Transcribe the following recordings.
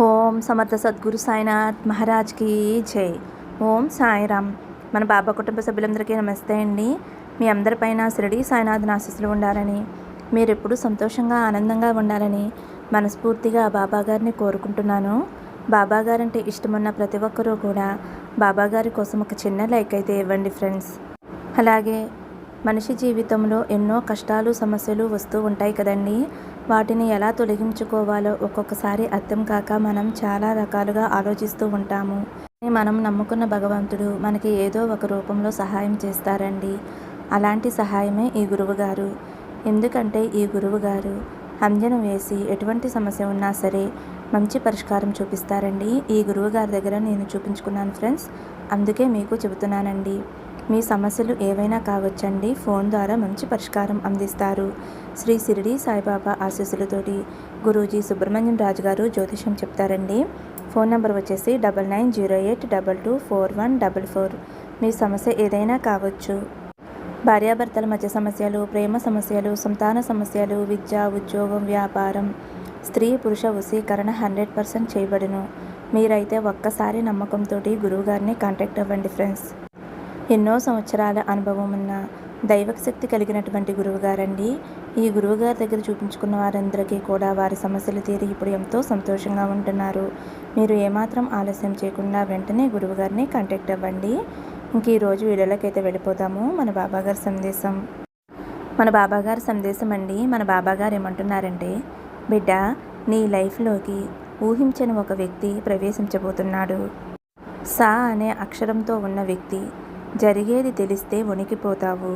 ఓం సమర్థ సద్గురు సాయినాథ్ మహారాజ్కి జై. ఓం సాయిరామ్. మన బాబా కుటుంబ సభ్యులందరికీ నమస్తే అండి. మీ అందరిపైన షిరిడి సాయినాథ్ ఆశీస్సులు ఉండాలని, మీరు ఎప్పుడూ సంతోషంగా ఆనందంగా ఉండాలని మనస్ఫూర్తిగా బాబా గారిని కోరుకుంటున్నాను. బాబా గారంటే ఇష్టమున్న ప్రతి ఒక్కరూ కూడా బాబా గారి కోసం ఒక చిన్న లైక్ అయితే ఇవ్వండి ఫ్రెండ్స్. అలాగే మనిషి జీవితంలో ఎన్నో కష్టాలు సమస్యలు వస్తూ ఉంటాయి కదండి. వాటిని ఎలా తొలగించుకోవాలో ఒక్కొక్కసారి అర్థం కాక మనం చాలా రకాలుగా ఆలోచిస్తూ ఉంటాము. మనం నమ్ముకున్న భగవంతుడు మనకి ఏదో ఒక రూపంలో సహాయం చేస్తారండి. అలాంటి సహాయమే ఈ గురువుగారు. ఎందుకంటే ఈ గురువుగారు అంజనం వేసి ఎటువంటి సమస్య ఉన్నా సరే మంచి పరిష్కారం చూపిస్తారండి. ఈ గురువుగారి దగ్గర నేను చూపించుకున్నాను ఫ్రెండ్స్, అందుకే మీకు చెబుతున్నానండి. మీ సమస్యలు ఏవైనా కావచ్చండి, ఫోన్ ద్వారా మంచి పరిష్కారం అందిస్తారు. శ్రీ షిరిడి సాయిబాబా ఆశీస్సులతోటి గురూజీ సుబ్రహ్మణ్యం రాజు గారు జ్యోతిషం చెప్తారండి. ఫోన్ నెంబర్ వచ్చేసి 9908224144. మీ సమస్య ఏదైనా కావచ్చు. భార్యాభర్తల మధ్య సమస్యలు, ప్రేమ సమస్యలు, సంతాన సమస్యలు, విద్య, ఉద్యోగం, వ్యాపారం, స్త్రీ పురుష వశీకరణ 100% చేయబడును. మీరైతే ఒక్కసారి నమ్మకంతో గురువుగారిని కాంటాక్ట్ అవ్వండి ఫ్రెండ్స్. ఎన్నో సంవత్సరాల అనుభవం ఉన్న దైవక శక్తి కలిగినటువంటి గురువుగారండి. ఈ గురువుగారి దగ్గర చూపించుకున్న వారందరికీ కూడా వారి సమస్యలు తీరి ఇప్పుడు ఎంతో సంతోషంగా ఉంటున్నారు. మీరు ఏమాత్రం ఆలస్యం చేయకుండా వెంటనే గురువుగారిని కాంటాక్ట్ అవ్వండి. ఇంక ఈరోజు వీడియోలోకి అయితే వెళ్ళిపోతాము. మన బాబాగారి సందేశం అండి. మన బాబాగారు ఏమంటున్నారంటే, బిడ్డ, నీ లైఫ్లోకి ఊహించని ఒక వ్యక్తి ప్రవేశించబోతున్నాడు. సా అనే అక్షరంతో ఉన్న వ్యక్తి. జరిగేది తెలిస్తే వణికిపోతావు.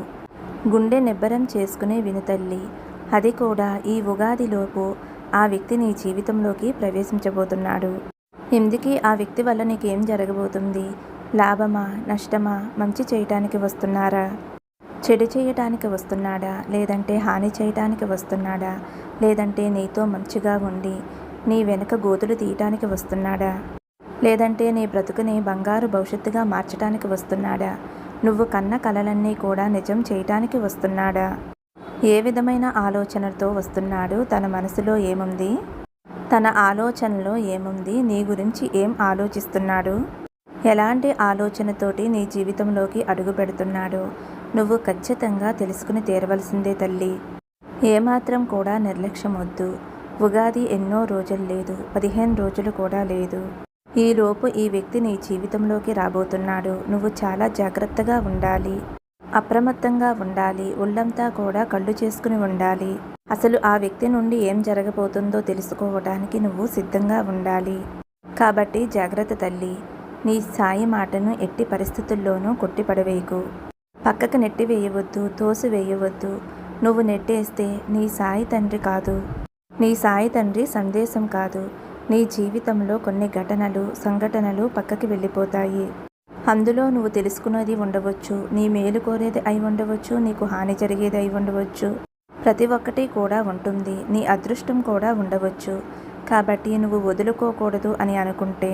గుండె నిబ్బరం చేసుకునే వినుతల్లి. అది కూడా ఈ ఉగాదిలోపు ఆ వ్యక్తి నీ జీవితంలోకి ప్రవేశించబోతున్నాడు. ఎందుకు ఆ వ్యక్తి వల్ల నీకేం జరగబోతుంది? లాభమా, నష్టమా? మంచి చేయటానికి వస్తున్నారా, చెడు చేయటానికి వస్తున్నాడా, లేదంటే హాని చేయటానికి వస్తున్నాడా, లేదంటే నీతో మంచిగా ఉండి నీ వెనుక గోతులు తీయటానికి వస్తున్నాడా, లేదంటే నీ బ్రతుకుని బంగారు భవిష్యత్తుగా మార్చడానికి వస్తున్నాడా, నువ్వు కన్న కలలన్నీ కూడా నిజం చేయటానికి వస్తున్నాడా? ఏ విధమైన ఆలోచనలతో వస్తున్నాడు? తన మనసులో ఏముంది? తన ఆలోచనలో ఏముంది? నీ గురించి ఏం ఆలోచిస్తున్నాడు? ఎలాంటి ఆలోచనతోటి నీ జీవితంలోకి అడుగు పెడుతున్నాడు? నువ్వు ఖచ్చితంగా తెలుసుకుని తీరవలసిందే తల్లి. ఏమాత్రం కూడా నిర్లక్ష్యం వద్దు. ఉగాది ఎన్నో రోజులు లేదు, 15 రోజులు కూడా లేదు. ఈలోపు ఈ వ్యక్తి నీ జీవితంలోకి రాబోతున్నాడు. నువ్వు చాలా జాగ్రత్తగా ఉండాలి, అప్రమత్తంగా ఉండాలి, ఒళ్ళంతా కూడా కళ్ళు చేసుకుని ఉండాలి. అసలు ఆ వ్యక్తి నుండి ఏం జరగబోతుందో తెలుసుకోవడానికి నువ్వు సిద్ధంగా ఉండాలి. కాబట్టి జాగ్రత్త తల్లి. నీ సాయి మాటను ఎట్టి పరిస్థితుల్లోనూ కొట్టిపడవేయకు. పక్కకు నెట్టి వేయవద్దు, తోసి వేయవద్దు. నువ్వు నెట్టేస్తే నీ సాయి తండ్రి కాదు, నీ సాయి తండ్రి సందేశం కాదు. నీ జీవితంలో కొన్ని సంఘటనలు పక్కకి వెళ్ళిపోతాయి. అందులో నువ్వు తెలుసుకునేది ఉండవచ్చు, నీ మేలు కోరేది అయి ఉండవచ్చు, నీకు హాని జరిగేది అయి ఉండవచ్చు. ప్రతి ఒక్కటి కూడా ఉంటుంది. నీ అదృష్టం కూడా ఉండవచ్చు. కాబట్టి నువ్వు వదులుకోకూడదు అని అనుకుంటే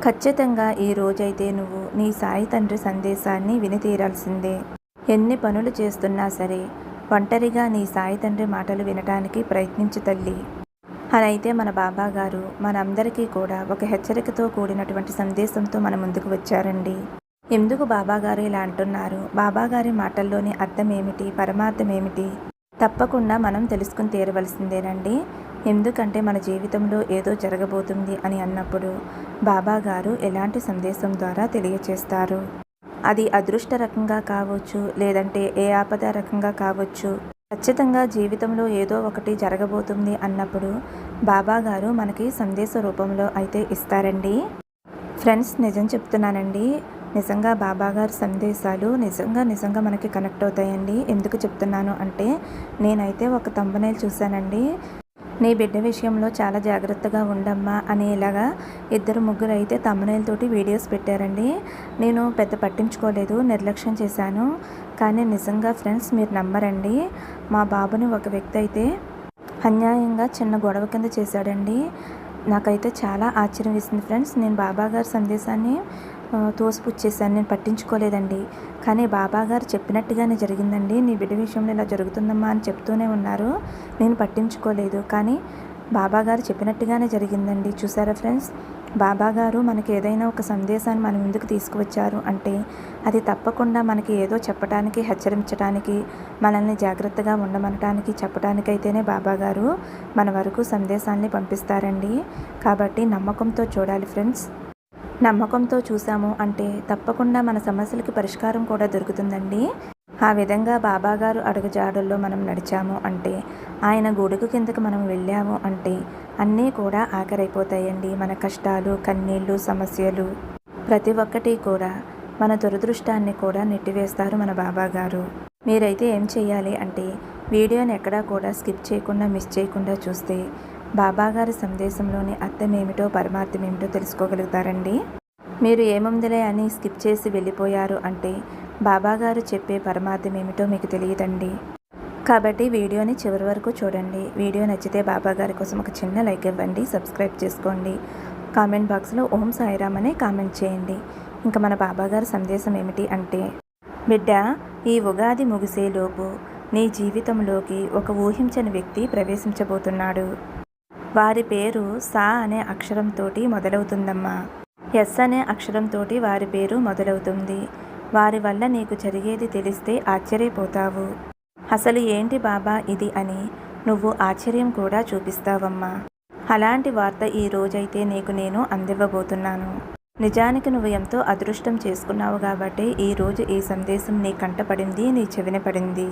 ఖచ్చితంగా ఈ రోజైతే నువ్వు నీ సాయి తండ్రి సందేశాన్ని విని తీరాల్సిందే. ఎన్ని పనులు చేస్తున్నా సరే ఒంటరిగా నీ సాయి తండ్రి మాటలు వినటానికి ప్రయత్నించు తల్లి. అయితే మన బాబా గారు మనందరికీ కూడా ఒక హెచ్చరికతో కూడినటువంటి సందేశంతో మన ముందుకు వచ్చారండి. ఎందుకు బాబా గారు ఇలా అంటున్నారు? బాబా గారి మాటల్లోని అర్థం ఏమిటి, పరమార్థం ఏమిటి? తప్పకుండా మనం తెలుసుకుని తీరవలసిందేనండి. ఎందుకంటే మన జీవితంలో ఏదో జరగబోతుంది అని అన్నప్పుడు బాబా గారు ఎలాంటి సందేశం ద్వారా తెలియచేస్తారు? అది అదృష్ట రకంగా కావచ్చు, లేదంటే ఏ ఆపద రకంగా కావచ్చు. ఖచ్చితంగా జీవితంలో ఏదో ఒకటి జరగబోతుంది అన్నప్పుడు బాబా గారు మనకి సందేశ రూపంలో అయితే ఇస్తారండి. ఫ్రెండ్స్, నిజం చెప్తున్నానండి. నిజంగా బాబా గారి సందేశాలు నిజంగా మనకి కనెక్ట్ అవుతాయండి. ఎందుకు చెప్తున్నాను అంటే, నేనైతే ఒక థంబ్నెయిల్ చూశానండి. నీ బిడ్డ విషయంలో చాలా జాగ్రత్తగా ఉండమ్మా అని ఇలాగా 2-3 అయితే థంబ్నెయిల్ తోటి వీడియోస్ పెట్టారండి. నేను పెద్ద పట్టించుకోలేదు, నిర్లక్ష్యం చేశాను. కానీ నిజంగా ఫ్రెండ్స్, మీరు నమ్మరండి, మా బాబుని ఒక వ్యక్తి అయితే అన్యాయంగా చిన్న గొడవ కింద చేశాడండి. నాకైతే చాలా ఆశ్చర్యం వేసింది ఫ్రెండ్స్. నేను బాబా గారి సందేశాన్ని తోసిపుచ్చేసాను, నేను పట్టించుకోలేదండి. కానీ బాబా గారు చెప్పినట్టుగానే జరిగిందండి. నీ బిడ్డ విషయంలో ఇలా జరుగుతుందమ్మా అని చెప్తూనే ఉన్నారు, నేను పట్టించుకోలేదు. కానీ బాబాగారు చెప్పినట్టుగానే జరిగిందండి. చూసారా ఫ్రెండ్స్, బాబాగారు మనకి ఏదైనా ఒక సందేశాన్ని మన ముందుకు తీసుకువచ్చారు అంటే అది తప్పకుండా మనకి ఏదో చెప్పడానికి, హెచ్చరించడానికి, మనల్ని జాగ్రత్తగా ఉండమనటానికి, చెప్పడానికైతేనే బాబాగారు మన వరకు సందేశాన్ని పంపిస్తారండి. కాబట్టి నమ్మకంతో చూడాలి ఫ్రెండ్స్. నమ్మకంతో చూసాము అంటే తప్పకుండా మన సమస్యలకి పరిష్కారం కూడా దొరుకుతుందండి. ఆ విధంగా బాబాగారు అడుగుజాడల్లో మనం నడిచాము అంటే, ఆయన గొడుగు కిందకి మనం వెళ్ళాము అంటే అన్నీ కూడా ఆఖరైపోతాయండి. మన కష్టాలు, కన్నీళ్ళు, సమస్యలు ప్రతి ఒక్కటి కూడా మన దురదృష్టాన్ని కూడా నెట్టివేస్తారు మన బాబాగారు. మీరైతే ఏం చేయాలి అంటే వీడియోని ఎక్కడా కూడా స్కిప్ చేయకుండా, మిస్ చేయకుండా చూస్తే బాబాగారి సందేశంలోని అర్థం ఏమిటో, పరమార్థం ఏమిటో తెలుసుకోగలుగుతారండి. మీరు ఏముందిలే అని స్కిప్ చేసి వెళ్ళిపోయారు అంటే బాబాగారు చెప్పే పరమార్థం ఏమిటో మీకు తెలియదండి. కాబట్టి వీడియోని చివరి వరకు చూడండి. వీడియో నచ్చితే బాబాగారి కోసం ఒక చిన్న లైక్ ఇవ్వండి, సబ్స్క్రైబ్ చేసుకోండి. కామెంట్ బాక్స్లో ఓం సాయిరామ్ అనే కామెంట్ చేయండి. ఇంకా మన బాబాగారి సందేశం ఏమిటి అంటే, బిడ్డ, ఈ ఉగాది ముగిసేలోపు నీ జీవితంలోకి ఒక ఊహించని వ్యక్తి ప్రవేశించబోతున్నాడు. వారి పేరు సా అనే అక్షరంతోటి మొదలవుతుందమ్మా. ఎస్ అనే అక్షరంతోటి వారి పేరు మొదలవుతుంది. వారి వల్ల నీకు జరిగేది తెలిస్తే ఆశ్చర్యపోతావు. అసలు ఏంటి బాబా ఇది అని నువ్వు ఆశ్చర్యం కూడా చూపిస్తావమ్మా. అలాంటి వార్త ఈ రోజైతే నీకు నేను అందివ్వబోతున్నాను. నిజానికి నువ్వు ఎంతో అదృష్టం చేసుకున్నావు కాబట్టి ఈరోజు ఈ సందేశం నీ కంట పడింది, నీ చెవిన పడింది.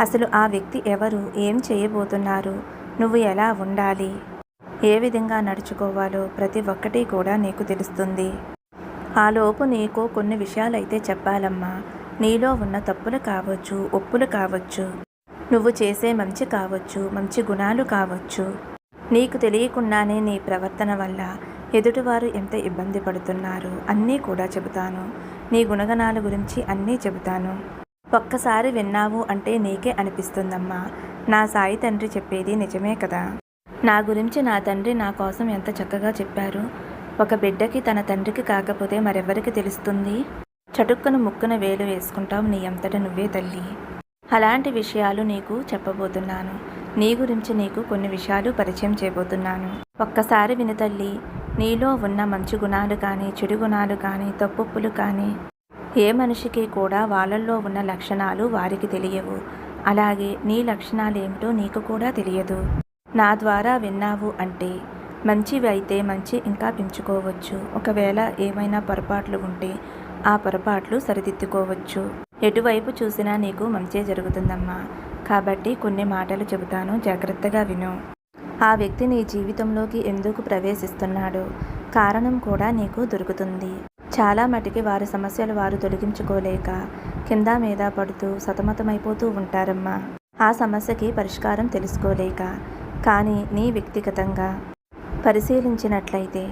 అసలు ఆ వ్యక్తి ఎవరు, ఏం చేయబోతున్నారు, నువ్వు ఎలా ఉండాలి, ఏ విధంగా నడుచుకోవాలో ప్రతి ఒక్కటి కూడా నీకు తెలుస్తుంది. ఆలోపు నీకు కొన్ని విషయాలైతే చెప్పాలమ్మా. నీలో ఉన్న తప్పులు కావచ్చు, ఒప్పులు కావచ్చు, నువ్వు చేసే మంచి కావచ్చు, మంచి గుణాలు కావచ్చు, నీకు తెలియకుండానే నీ ప్రవర్తన వల్ల ఎదుటివారు ఎంత ఇబ్బంది పడుతున్నారు అన్నీ కూడా చెబుతాను. నీ గుణగణాల గురించి అన్నీ చెబుతాను. ఒక్కసారి విన్నావు అంటే నీకే అనిపిస్తుందమ్మా, నా సాయి తండ్రి చెప్పేది నిజమే కదా. నా గురించి నా తండ్రి నా కోసం ఎంత చక్కగా చెప్పారు. ఒక బిడ్డకి తన తండ్రికి కాకపోతే మరెవరికి తెలుస్తుంది? చటుక్కున ముక్కున వేలు వేసుకుంటావు నీ అంతట నువ్వే తల్లి. అలాంటి విషయాలు నీకు చెప్పబోతున్నాను. నీ గురించి నీకు కొన్ని విషయాలు పరిచయం చేయబోతున్నాను. ఒక్కసారి విను తల్లి. నీలో ఉన్న మంచి గుణాలు కానీ, చెడు గుణాలు కానీ, తప్పులు కానీ ఏ మనిషికి కూడా వాళ్ళల్లో ఉన్న లక్షణాలు వారికి తెలియవు. అలాగే నీ లక్షణాలు ఏమిటో నీకు కూడా తెలియదు. నా ద్వారా విన్నావు అంటే మంచివి అయితే మంచి ఇంకా పెంచుకోవచ్చు. ఒకవేళ ఏమైనా పొరపాట్లు ఉంటే ఆ పొరపాట్లు సరిదిద్దుకోవచ్చు. ఎటువైపు చూసినా నీకు మంచే జరుగుతుందమ్మా. కాబట్టి కొన్ని మాటలు చెబుతాను, జాగ్రత్తగా విను. ఆ వ్యక్తి నీ జీవితంలోకి ఎందుకు ప్రవేశిస్తున్నాడో కారణం కూడా నీకు దొరుకుతుంది. చాలా మటుకి వారి సమస్యలు వారు తొలగించుకోలేక కింద మీద పడుతూ సతమతమైపోతూ ఉంటారమ్మా. ఆ సమస్యకి పరిష్కారం తెలుసుకోలేక. కానీ నీ వ్యక్తిగతంగా పరిశీలించినట్లయితే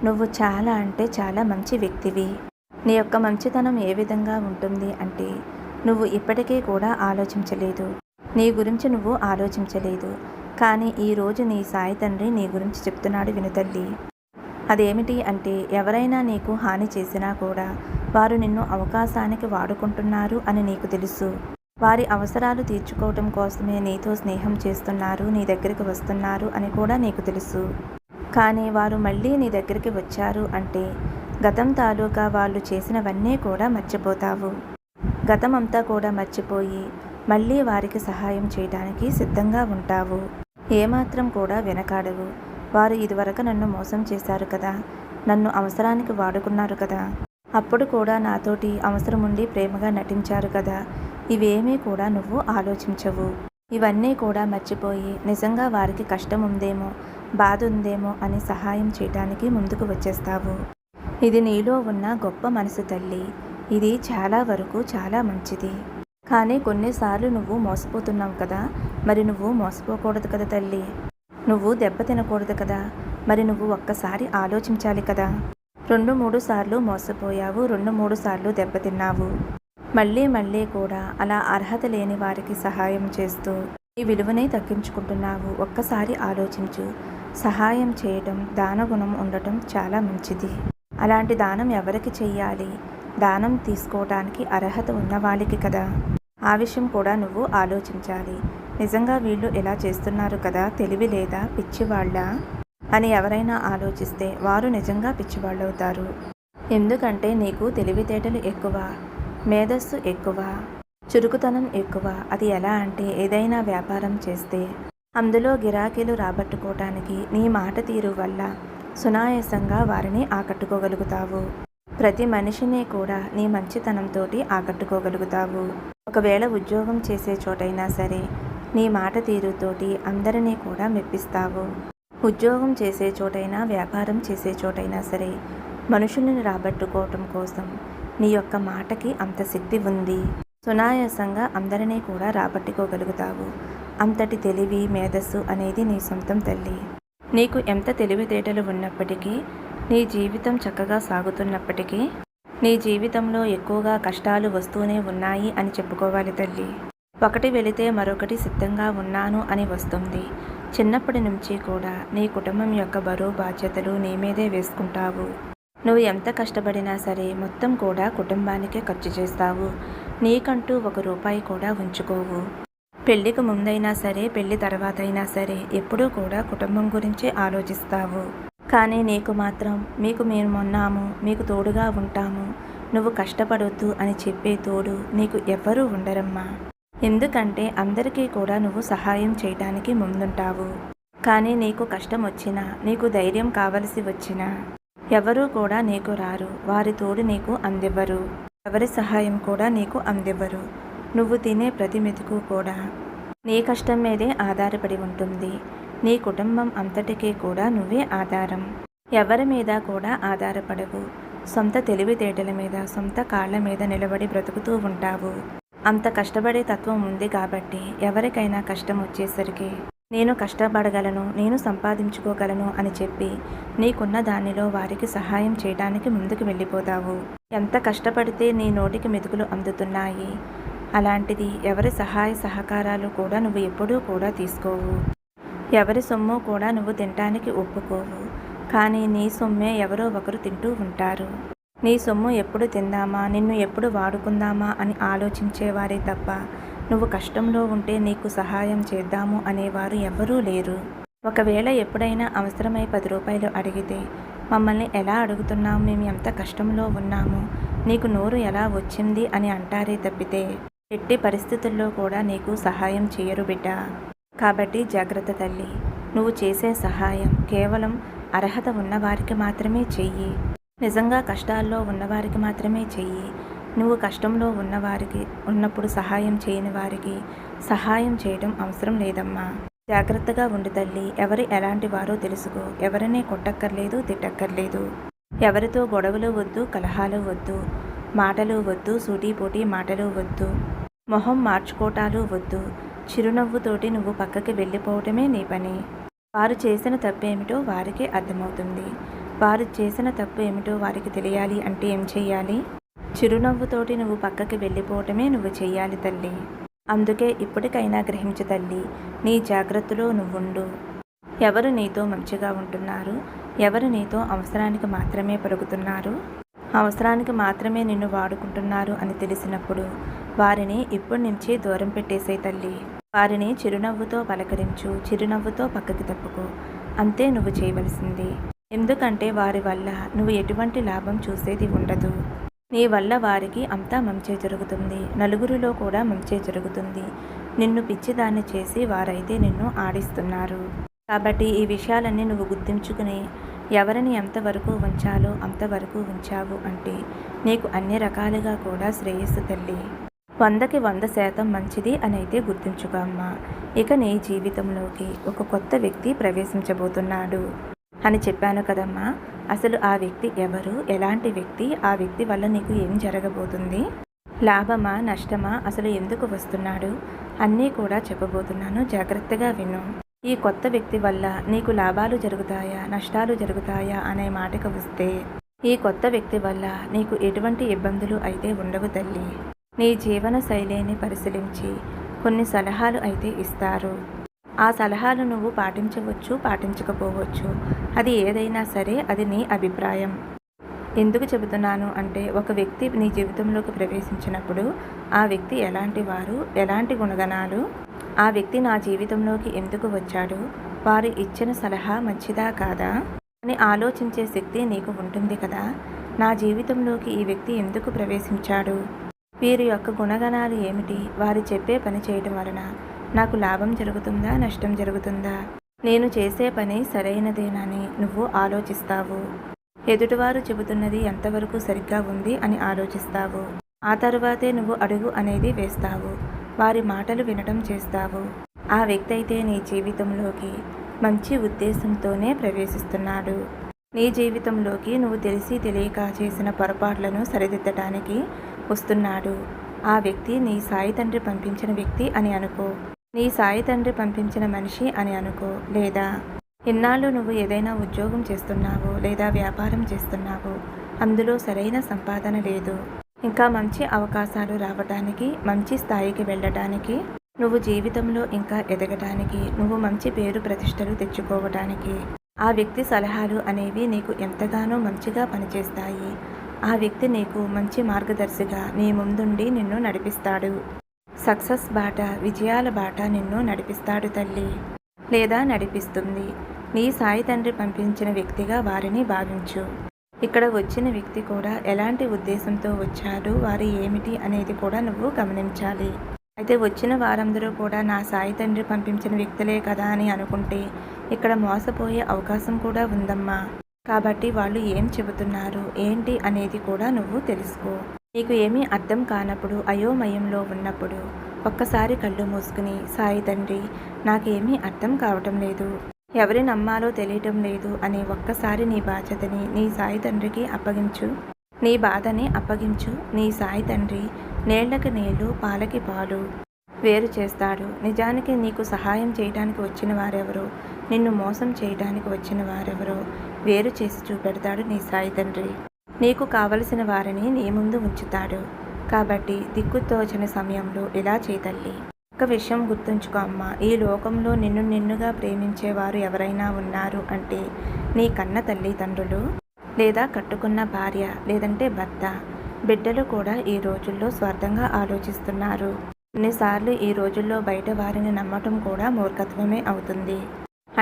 నువ్వు చాలా అంటే చాలా మంచి వ్యక్తివి. నీ యొక్క మంచితనం ఏ విధంగా ఉంటుంది అంటే నువ్వు ఇప్పటికీ కూడా ఆలోచించలేదు. నీ గురించి నువ్వు ఆలోచించలేదు. కానీ ఈరోజు నీ సాయి తండ్రి నీ గురించి చెప్తున్నాడు వినుతల్లి. అదేమిటి అంటే ఎవరైనా నీకు హాని చేసినా కూడా వారు నిన్ను అవకాశానికి వాడుకుంటున్నారు అని నీకు తెలుసు. వారి అవసరాలు తీర్చుకోవటం కోసమే నీతో స్నేహం చేస్తున్నారు, నీ దగ్గరికి వస్తున్నారు అని కూడా నీకు తెలుసు. కానీ వారు మళ్ళీ నీ దగ్గరికి వచ్చారు అంటే గతం తాలూకా వాళ్ళు చేసినవన్నీ కూడా మర్చిపోతావు. గతం అంతా కూడా మర్చిపోయి మళ్ళీ వారికి సహాయం చేయడానికి సిద్ధంగా ఉంటావు. ఏమాత్రం కూడా వెనకాడవు. వారు ఇదివరకు నన్ను మోసం చేశారు కదా, నన్ను అవసరానికి వాడుకున్నారు కదా, అప్పుడు కూడా నాతోటి అవసరం ఉండి ప్రేమగా నటించారు కదా, ఇవేమీ కూడా నువ్వు ఆలోచించవు. ఇవన్నీ కూడా మర్చిపోయి నిజంగా వారికి కష్టం ఉందేమో, బాధ ఉందేమో అని సహాయం చేయడానికి ముందుకు వచ్చేస్తావు. ఇది నీలో ఉన్న గొప్ప మనసు తల్లి. ఇది చాలా వరకు చాలా మంచిది. కానీ కొన్నిసార్లు నువ్వు మోసపోతున్నావు కదా, మరి నువ్వు మోసపోకూడదు కదా తల్లి. నువ్వు దెబ్బ తినకూడదు కదా, మరి నువ్వు ఒక్కసారి ఆలోచించాలి కదా. 2-3 సార్లు మోసపోయావు, 2-3 సార్లు దెబ్బతిన్నావు. మళ్ళీ కూడా అలా అర్హత లేని వారికి సహాయం చేస్తూ ఈ విలువనే తగ్గించుకుంటున్నావు. ఒక్కసారి ఆలోచించు. సహాయం చేయడం, దానగుణం ఉండటం చాలా మంచిది. అలాంటి దానం ఎవరికి చెయ్యాలి? దానం తీసుకోవడానికి అర్హత ఉన్న వాళ్ళకి కదా. ఆ విషయం కూడా నువ్వు ఆలోచించాలి. నిజంగా వీళ్ళు ఇలా చేస్తున్నారు కదా, తెలివి లేదా, పిచ్చివాళ్ళ అని ఎవరైనా ఆలోచిస్తే వారు నిజంగా పిచ్చివాళ్ళవుతారు. ఎందుకంటే నీకు తెలివితేటలు ఎక్కువ, మేధస్సు ఎక్కువ, చురుకుతనం ఎక్కువ. అది ఎలా అంటే ఏదైనా వ్యాపారం చేస్తే అందులో గిరాకీలు రాబట్టుకోవటానికి నీ మాట తీరు వల్ల సునాయాసంగా వారిని ఆకట్టుకోగలుగుతావు. ప్రతి మనిషిని కూడా నీ మంచితనంతోటి ఆకట్టుకోగలుగుతావు. ఒకవేళ ఉద్యోగం చేసే చోటైనా సరే నీ మాట తీరుతోటి అందరినీ కూడా మెప్పిస్తావు. ఉద్యోగం చేసే చోటైనా వ్యాపారం చేసే చోటైనా సరే మనుషుల్ని రాబట్టుకోవటం కోసం నీ యొక్క మాటకి అంత శక్తి ఉంది. సునాయాసంగా అందరినీ కూడా రాబట్టుకోగలుగుతావు. అంతటి తెలివి, మేధస్సు అనేది నీ సొంతం తల్లి. నీకు ఎంత తెలివితేటలు ఉన్నప్పటికీ, నీ జీవితం చక్కగా సాగుతున్నప్పటికీ, నీ జీవితంలో ఎక్కువగా కష్టాలు వస్తూనే ఉన్నాయి అని చెప్పుకోవాలి తల్లి. ఒకటి వెళితే మరొకటి సిద్ధంగా ఉన్నాను అని వస్తుంది. చిన్నప్పటి నుంచి కూడా నీ కుటుంబం యొక్క బరువు బాధ్యతలు నీ మీదే వేసుకుంటావు. నువ్వు ఎంత కష్టపడినా సరే మొత్తం కూడా కుటుంబానికే ఖర్చు చేస్తావు. నీకంటూ ఒక రూపాయి కూడా ఉంచుకోవు. పెళ్ళికి ముందైనా సరే పెళ్ళి తర్వాత అయినా సరే ఎప్పుడూ కూడా కుటుంబం గురించే ఆలోచిస్తావు. కానీ నీకు మాత్రం మేమున్నాము, మీకు తోడుగా ఉంటాము, నువ్వు కష్టపడొద్దు అని చెప్పే తోడు నీకు ఎవ్వరూ ఉండరమ్మా. ఎందుకంటే అందరికీ కూడా నువ్వు సహాయం చేయడానికి ముందుంటావు. కానీ నీకు కష్టం వచ్చినా, నీకు ధైర్యం కావలసి వచ్చినా ఎవరూ కూడా నీకు రారు. వారి తోడు నీకు అందివ్వరు. ఎవరి సహాయం కూడా నీకు అందివ్వరు. నువ్వు తినే ప్రతి మెతుకు కూడా నీ కష్టం మీదే ఆధారపడి ఉంటుంది. నీ కుటుంబం అంతటికీ కూడా నువ్వే ఆధారం. ఎవరి మీద కూడా ఆధారపడవు. సొంత తెలివితేటల మీద, సొంత కాళ్ళ మీద నిలబడి బ్రతుకుతూ ఉంటావు. అంత కష్టపడే తత్వం ఉంది కాబట్టి ఎవరికైనా కష్టం వచ్చేసరికి నేను కష్టపడగలను, నేను సంపాదించుకోగలను అని చెప్పి నీకున్న దానిలో వారికి సహాయం చేయడానికి ముందుకు వెళ్ళిపోతావు. ఎంత కష్టపడితే నీ నోటికి మెతుకులు అందుతున్నాయి. అలాంటిది ఎవరి సహాయ సహకారాలు కూడా నువ్వు ఎప్పుడూ కూడా తీసుకోవు. ఎవరి సొమ్ము కూడా నువ్వు తినటానికి ఒప్పుకోవు. కానీ నీ సొమ్మే ఎవరో ఒకరు తింటూ ఉంటారు. నీ సొమ్ము ఎప్పుడు తిందామా, నిన్ను ఎప్పుడు వాడుకుందామా అని ఆలోచించేవారే తప్ప నువ్వు కష్టంలో ఉంటే నీకు సహాయం చేద్దాము అనేవారు ఎవ్వరూ లేరు. ఒకవేళ ఎప్పుడైనా అవసరమై 10 రూపాయలు అడిగితే మమ్మల్ని ఎలా అడుగుతున్నాము, మేము ఎంత కష్టంలో ఉన్నాము, నీకు నోరు ఎలా వచ్చింది అని అంటారే తప్పితే ఎట్టి పరిస్థితుల్లో కూడా నీకు సహాయం చేయరు బిడ్డ. కాబట్టి జాగ్రత్త తల్లి. నువ్వు చేసే సహాయం కేవలం అర్హత ఉన్నవారికి మాత్రమే చెయ్యి. నిజంగా కష్టాల్లో ఉన్నవారికి మాత్రమే చెయ్యి. నువ్వు కష్టంలో ఉన్నవారికి ఉన్నప్పుడు సహాయం చేయని వారికి సహాయం చేయడం అవసరం లేదమ్మా. జాగ్రత్తగా ఉండు తల్లి. ఎవరు ఎలాంటి వారో తెలుసుకో. ఎవరిని కొట్టక్కర్లేదు, తిట్టక్కర్లేదు. ఎవరితో గొడవలు వద్దు, కలహాలు వద్దు, మాటలు వద్దు, సూటిపోటి మాటలు వద్దు, మొహం మార్చుకోటాలు వద్దు. చిరునవ్వుతోటి నువ్వు పక్కకి వెళ్ళిపోవటమే నీ పని. వారు చేసిన తప్పు ఏమిటో వారికే అర్థమవుతుంది. వారు చేసిన తప్పు ఏమిటో వారికి తెలియాలి అంటే ఏం చెయ్యాలి? చిరునవ్వుతోటి నువ్వు పక్కకి వెళ్ళిపోవటమే నువ్వు చెయ్యాలి తల్లి. అందుకే ఇప్పటికైనా గ్రహించు తల్లి. నీ జాగ్రత్తలో నువ్వుండు. ఎవరు నీతో మంచిగా ఉంటున్నారు, ఎవరు నీతో అవసరానికి మాత్రమే పలుకుతున్నారు, అవసరానికి మాత్రమే నిన్ను వాడుకుంటున్నారు అని తెలిసినప్పుడు వారిని ఇప్పటి నుంచి దూరం పెట్టేసే తల్లి. వారిని చిరునవ్వుతో పలకరించు, చిరునవ్వుతో పక్కకి తప్పుకో. అంతే నువ్వు చేయవలసింది. ఎందుకంటే వారి వల్ల నువ్వు ఎటువంటి లాభం చూసేది ఉండదు. నీ వల్ల వారికి అంతా మంచే జరుగుతుంది. నలుగురిలో కూడా మంచే జరుగుతుంది. నిన్ను పిచ్చిదాన్ని చేసి వారైతే నిన్ను ఆడిస్తున్నారు. కాబట్టి ఈ విషయాలన్నీ నువ్వు గుర్తుంచుకుని ఎవరిని ఎంతవరకు ఉంచాలో అంతవరకు ఉంచావు అంటే నీకు అన్ని రకాలుగా కూడా శ్రేయస్సు తల్లి. 100కి 100% మంచిది అని అయితే గుర్తుంచుకో అమ్మా. ఇక నీ జీవితంలోకి ఒక కొత్త వ్యక్తి ప్రవేశించబోతున్నాడు అని చెప్పాను కదమ్మా. అసలు ఆ వ్యక్తి ఎవరు, ఎలాంటి వ్యక్తి, ఆ వ్యక్తి వల్ల నీకు ఏం జరగబోతుంది, లాభమా నష్టమా, అసలు ఎందుకు వస్తున్నాడు అన్నీ కూడా చెప్పబోతున్నాను. జాగ్రత్తగా విను. ఈ కొత్త వ్యక్తి వల్ల నీకు లాభాలు జరుగుతాయా, నష్టాలు జరుగుతాయా అనే మాటకు వస్తే ఈ కొత్త వ్యక్తి వల్ల నీకు ఎటువంటి ఇబ్బందులు అయితే ఉండవు తల్లి. నీ జీవన శైలిని పరిశీలించి కొన్ని సలహాలు అయితే ఇస్తారు. ఆ సలహాలు నువ్వు పాటించవచ్చు, పాటించకపోవచ్చు. అది ఏదైనా సరే అది నీ అభిప్రాయం. ఎందుకు చెబుతున్నాను అంటే ఒక వ్యక్తి నీ జీవితంలోకి ప్రవేశించినప్పుడు ఆ వ్యక్తి ఎలాంటి వారు, ఎలాంటి గుణగణాలు, ఆ వ్యక్తి నా జీవితంలోకి ఎందుకు వచ్చాడు, వారు ఇచ్చిన సలహా మంచిదా కాదా అని ఆలోచించే శక్తి నీకు ఉంటుంది కదా. నా జీవితంలోకి ఈ వ్యక్తి ఎందుకు ప్రవేశించాడు, వీరి యొక్క గుణగణాలు ఏమిటి, వారు చెప్పే పని చేయడం వలన నాకు లాభం జరుగుతుందా నష్టం జరుగుతుందా, నేను చేసే పని సరైనదేనని నువ్వు ఆలోచిస్తావు. ఎదుటివారు చెబుతున్నది ఎంతవరకు సరిగ్గా ఉంది అని ఆలోచిస్తావు. ఆ తరువాతే నువ్వు అడుగు అనేది వేస్తావు. వారి మాటలు వినడం చేస్తావు. ఆ వ్యక్తి అయితే నీ జీవితంలోకి మంచి ఉద్దేశంతోనే ప్రవేశిస్తున్నాడు. నీ జీవితంలోకి నువ్వు తెలిసి తెలియక చేసిన పొరపాట్లను సరిదిద్దటానికి వస్తున్నాడు. ఆ వ్యక్తి నీ సాయి తండ్రి పంపించిన వ్యక్తి అని అనుకో, నీ సాయి తండ్రి పంపించిన మనిషి అని అనుకో. లేదా ఇన్నాళ్ళు నువ్వు ఏదైనా ఉద్యోగం చేస్తున్నావు లేదా వ్యాపారం చేస్తున్నావు, అందులో సరైన సంపాదన లేదు. ఇంకా మంచి అవకాశాలు రావడానికి, మంచి స్థాయికి వెళ్ళటానికి, నువ్వు జీవితంలో ఇంకా ఎదగటానికి, నువ్వు మంచి పేరు ప్రతిష్టలు తెచ్చుకోవటానికి ఆ వ్యక్తి సలహాలు అనేవి నీకు ఎంతగానో మంచిగా పనిచేస్తాయి. ఆ వ్యక్తి నీకు మంచి మార్గదర్శిగా నీ ముందుండి నిన్ను నడిపిస్తాడు. సక్సెస్ బాట, విజయాల బాట నిన్ను నడిపిస్తాడు తల్లి, లేదా నడిపిస్తుంది. నీ సాయి తండ్రి పంపించిన వ్యక్తిగా వారిని భావించు. ఇక్కడ వచ్చిన వ్యక్తి కూడా ఎలాంటి ఉద్దేశంతో వచ్చాడు, వారు ఏమిటి అనేది కూడా నువ్వు గమనించాలి. అయితే వచ్చిన వారందరూ కూడా నా సాయి తండ్రి పంపించిన వ్యక్తులే కదా అని అనుకుంటే ఇక్కడ మోసపోయే అవకాశం కూడా ఉందమ్మా. కాబట్టి వాళ్ళు ఏం చెబుతున్నారు ఏంటి అనేది కూడా నువ్వు తెలుసుకో. నీకు ఏమీ అర్థం కానప్పుడు, అయోమయంలో ఉన్నప్పుడు ఒక్కసారి కళ్ళు మూసుకుని, సాయి తండ్రి నాకేమీ అర్థం కావటం లేదు, ఎవరి నమ్మాలో తెలియటం లేదు అని ఒక్కసారి నీ బాధ్యతని నీ సాయి తండ్రికి అప్పగించు. నీ బాధని అప్పగించు. నీ సాయి తండ్రి నీళ్లకి నీళ్లు, పాలకి పాలు వేరు చేస్తాడు. నిజానికి నీకు సహాయం చేయడానికి వచ్చిన వారెవరో, నిన్ను మోసం చేయడానికి వచ్చిన వారెవరో వేరు చేసి చూపెడతాడు నీ సాయి తండ్రి. నీకు కావలసిన వారిని నీ ముందు ఉంచుతాడు. కాబట్టి దిక్కుతోచని సమయంలో ఇలా చేయతల్లి. ఒక విషయం గుర్తుంచుకో అమ్మా, ఈ లోకంలో నిన్నుగా ప్రేమించేవారు ఎవరైనా ఉన్నారు అంటే నీ కన్న తల్లిదండ్రులు, లేదా కట్టుకున్న భార్య, లేదంటే భర్త. బిడ్డలు కూడా ఈ రోజుల్లో స్వార్థంగా ఆలోచిస్తున్నారు. కొన్నిసార్లు ఈ రోజుల్లో బయట వారిని నమ్మటం కూడా మూర్ఖత్వమే అవుతుంది.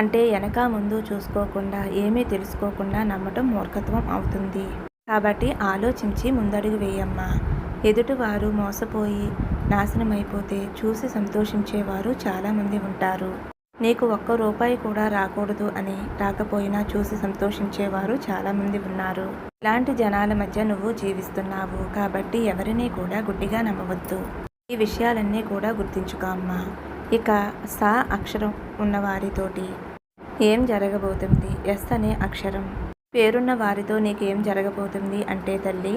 అంటే వెనక ముందు చూసుకోకుండా, ఏమీ తెలుసుకోకుండా నమ్మటం మూర్ఖత్వం అవుతుంది. కాబట్టి ఆలోచించి ముందడుగు వేయమ్మా. ఎదుటివారు మోసపోయి నాశనమైపోతే చూసి సంతోషించేవారు చాలామంది ఉంటారు. నీకు ఒక్క రూపాయి కూడా రాకూడదు అని రాకపోయినా చూసి సంతోషించేవారు చాలామంది ఉన్నారు. ఇలాంటి జనాల మధ్య నువ్వు జీవిస్తున్నావు. కాబట్టి ఎవరినీ కూడా గుడ్డిగా నమ్మవద్దు. ఈ విషయాలన్నీ కూడా గుర్తించుకో అమ్మా. ఇక సా అక్షరం ఉన్నవారితోటి ఏం జరగబోతుంది, ఎస్ అనే అక్షరం పేరున్న వారితో నీకు ఏం జరగబోతుంది అంటే తల్లి,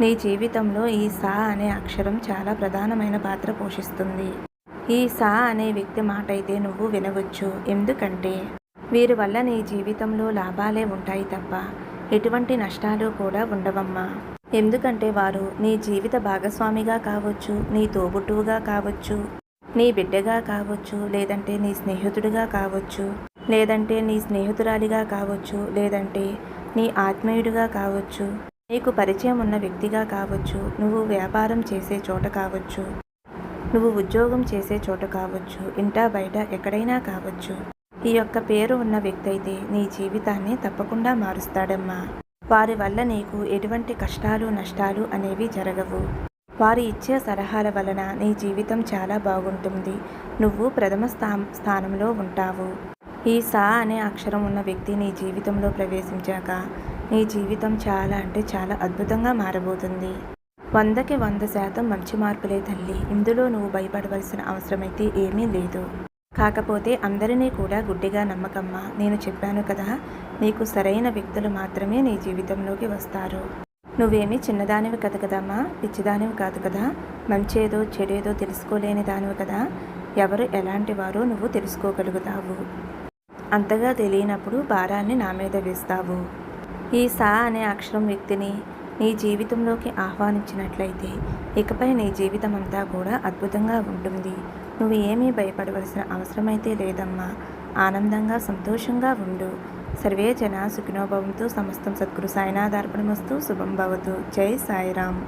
నీ జీవితంలో ఈ సా అనే అక్షరం చాలా ప్రధానమైన పాత్ర పోషిస్తుంది. ఈ సా అనే వ్యక్తి మాట అయితే నువ్వు వినవచ్చు. ఎందుకంటే వీరి వల్ల నీ జీవితంలో లాభాలే ఉంటాయి తప్ప ఎటువంటి నష్టాలు కూడా ఉండవమ్మా. ఎందుకంటే వారు నీ జీవిత భాగస్వామిగా కావచ్చు, నీ తోబుట్టువుగా కావచ్చు, నీ బిడ్డగా కావచ్చు, లేదంటే నీ స్నేహితుడిగా కావచ్చు, లేదంటే నీ స్నేహితురాలిగా కావచ్చు, లేదంటే నీ ఆత్మీయుడిగా కావచ్చు, నీకు పరిచయం ఉన్న వ్యక్తిగా కావచ్చు, నువ్వు వ్యాపారం చేసే చోట కావచ్చు, నువ్వు ఉద్యోగం చేసే చోట కావచ్చు, ఇంటా బయట ఎక్కడైనా కావచ్చు. ఈ యొక్క పేరు ఉన్న వ్యక్తి అయితే నీ జీవితాన్ని తప్పకుండా మారుస్తాడమ్మా. వారి వల్ల నీకు ఎటువంటి కష్టాలు నష్టాలు అనేవి జరగవు. వారు ఇచ్చే సలహాల వలన నీ జీవితం చాలా బాగుంటుంది. నువ్వు ప్రథమ స్థానంలో ఉంటావు. ఈ సా అనే అక్షరం ఉన్న వ్యక్తి నీ జీవితంలో ప్రవేశించాక నీ జీవితం చాలా అంటే చాలా అద్భుతంగా మారబోతుంది. 100కి 100% మంచి మార్పులే తల్లి. ఇందులో నువ్వు భయపడవలసిన అవసరమైతే ఏమీ లేదు. కాకపోతే అందరినీ కూడా గుడ్డిగా నమ్మకమ్మా. నేను చెప్పాను కదా, నీకు సరైన వ్యక్తులు మాత్రమే నీ జీవితంలోకి వస్తారు. నువ్వేమీ చిన్నదానివి కదా కదమ్మా, పిచ్చిదానివి కాదు కదా, మంచేదో చెడేదో తెలుసుకోలేని దానివి కదా. ఎవరు ఎలాంటి వారో నువ్వు తెలుసుకోగలుగుతావు. అంతగా తెలియనప్పుడు భారాన్ని నా మీద వేస్తావు. ఈ సా అనే అక్షరం వ్యక్తిని నీ జీవితంలోకి ఆహ్వానించినట్లయితే ఇకపై నీ జీవితం అంతా కూడా అద్భుతంగా ఉంటుంది. నువ్వు ఏమీ భయపడవలసిన అవసరమైతే లేదమ్మా. ఆనందంగా సంతోషంగా ఉండు. సర్వే జనా సుఖినో భవంతు. సమస్తం సద్గురు సాయినాథార్పణమస్తు. శుభం భవతు. జై సాయిరామ్.